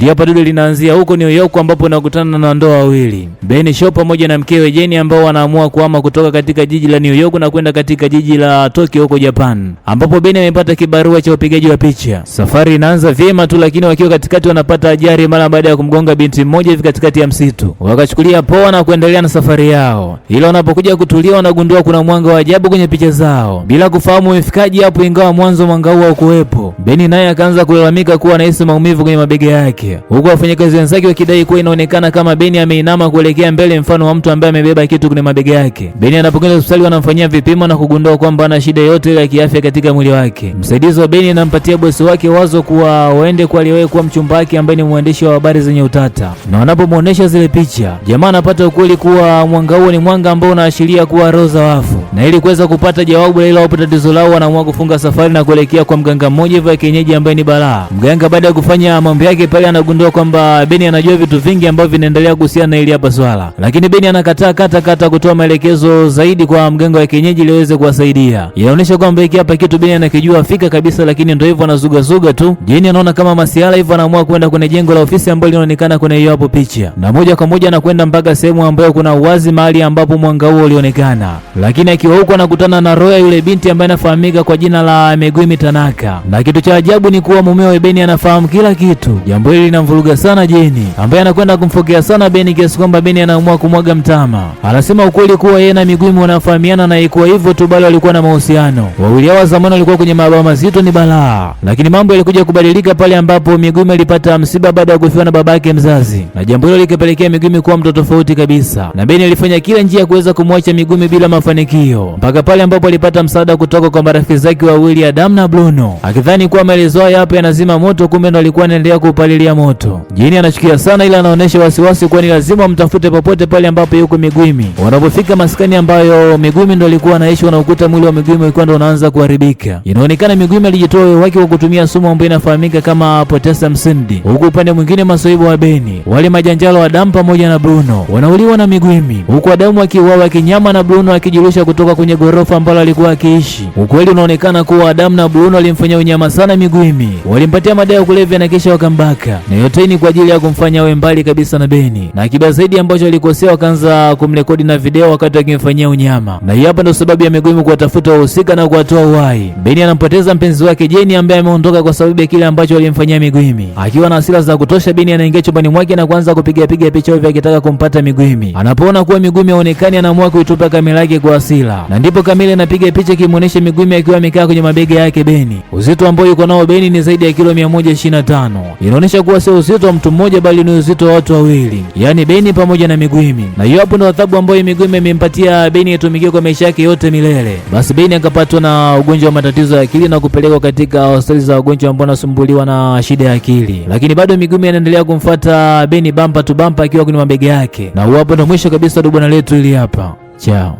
Ili hapa dude linaanzia huko New York ambapo nakutana na ndoa wawili, Ben Shaw pamoja na mkewe Jenny, ambao wanaamua kuhama kutoka katika jiji la New York na kwenda katika jiji la Tokyo huko Japan, ambapo Ben amepata kibarua cha upigaji wa picha. Safari inaanza vyema tu, lakini wakiwa katikati wanapata ajali mara baada ya kumgonga binti mmoja hivi katikati ya msitu. Wakachukulia poa na kuendelea na safari yao, ila wanapokuja kutulia wanagundua kuna mwanga wa ajabu kwenye picha zao bila kufahamu umefikaje hapo, ingawa mwanzo mwanga huo haukuwepo. Ben naye akaanza kulalamika kuwa anahisi maumivu kwenye mabega yake, huku wafanyakazi wenzake wakidai kuwa inaonekana kama Ben ameinama kuelekea mbele, mfano wa mtu ambaye amebeba kitu kwenye mabega yake. Ben anapokwenda hospitali wanamfanyia vipimo na kugundua kwamba ana shida yote ya kiafya katika mwili wake. Msaidizi wa Ben anampatia bosi wake wazo kuwa waende kwa aliyewahi kuwa mchumba wake ambaye ni mwandishi wa habari zenye utata, na wanapomuonesha zile picha, jamaa anapata ukweli kuwa mwanga huo ni mwanga ambao unaashiria kuwa roho za wafu. Na ili kuweza kupata jawabu la tatizo lao, wanaamua kufunga safari na kuelekea kwa mganga mmoja hivi wa kienyeji ambaye ni Balaa. Mganga baada ya kufanya mambo yake pale anagundua kwamba Ben anajua vitu vingi ambavyo vinaendelea kuhusiana na ile hapa swala, lakini Ben anakataa kata kutoa maelekezo zaidi kwa mganga wa kienyeji ili aweze kuwasaidia. Inaonyesha kwamba hiki hapa kitu Ben anakijua fika kabisa, lakini ndio hivyo anazuga tu. Jenny anaona kama masiala hivyo, anaamua kwenda kwenye jengo la ofisi ambalo linaonekana kwenye hiyo hapo picha, na moja kwa moja anakwenda mpaka sehemu ambayo kuna uwazi, mahali ambapo mwanga huo ulionekana. Lakini akiwa huko anakutana na Roya, yule binti ambaye anafahamika kwa jina la Megumi Tanaka, na kitu cha ajabu ni kuwa mumewe Ben anafahamu kila kitu. Jambo hili linamvuruga sana Jenny, ambaye anakwenda kumfokea sana Ben kiasi kwamba Ben anaamua kumwaga mtama. Anasema ukweli kuwa yeye na Megumi wanafahamiana, na ikuwa hivyo tu bali walikuwa na mahusiano. Wawili hao zamani walikuwa kwenye mababa mazito ni balaa, lakini mambo yalikuja kubadilika pale ambapo Megumi alipata msiba baada ya kufiwa na babake mzazi, na jambo hilo likapelekea Megumi kuwa mtu tofauti kabisa, na Ben alifanya kila njia kuweza kumwacha Megumi bila mafanikio, mpaka pale ambapo alipata msaada kutoka kwa marafiki zake wawili Adam na Bruno, akidhani kuwa maelezo haya hapa yanazima moto, kumbe ndo alikuwa anaendelea kupalilia moto. Jenny anachukia sana, ila anaonesha wasiwasi kwani lazima mtafute popote pale ambapo yuko Megumi. Wanapofika maskani ambayo Megumi ndo alikuwa anaishi, wanakuta mwili wa Megumi ulikuwa ndo unaanza kuharibika. Inaonekana Megumi alijitoa uhai wake kwa kutumia sumu ambayo inafahamika kama potassium sindi, huku upande mwingine masoibu wa Beni, wale majanjalo wa Adam pamoja na Bruno wanauliwa na Megumi, huku Adamu akiuawa kinyama na Bruno akijirusha kutoka kwenye gorofa ambalo alikuwa akiishi. Ukweli unaonekana kuwa Adam na Bruno walimfanyia unyama sana Megumi, walimpatia madawa ya kulevya na kisha wakambaka, na yote ni kwa ajili ya kumfanya awe mbali kabisa na Beni. Na kibaya zaidi ambacho alikosea, wakaanza kumrekodi na video wakati akimfanyia unyama, na hii hapa ndio sababu ya Megumi kuwatafuta wahusika na kuwatoa uhai. Beni anampoteza mpenzi wake Jenny ambaye ameondoka kwa sababu ya kile ambacho walimfanyia Megumi. Akiwa na hasira za kutosha, Beni anaingia chumbani mwake na kuanza kupiga picha hivi akitaka kumpata Megumi. Anapoona kuwa Megumi haonekani, anaamua kuitupa kamera yake kwa hasira, na ndipo kamera inapiga picha kimuonesha Megumi akiwa amekaa kwenye mabega yake Beni. Uzito ambao yuko nao Beni ni zaidi ya kilo 125. Inaonyesha kuwa sio uzito wa mtu mmoja bali ni uzito wa watu wawili, yani Beni pamoja na Megumi. Na hiyo hapo ndio adhabu ambayo Megumi amempatia Beni atumikie kwa maisha yake yote milele. Basi Beni akapatwa na ugonjwa wa matatizo ya akili na kupelekwa katika hospitali za wagonjwa ambao wanasumbuliwa na shida ya akili, lakini bado Megumi anaendelea kumfuata Beni bampa tu bampa akiwa kwenye mabega yake. Na hapo ndo mwisho kabisa wa bwana letu ili hapa. Chao.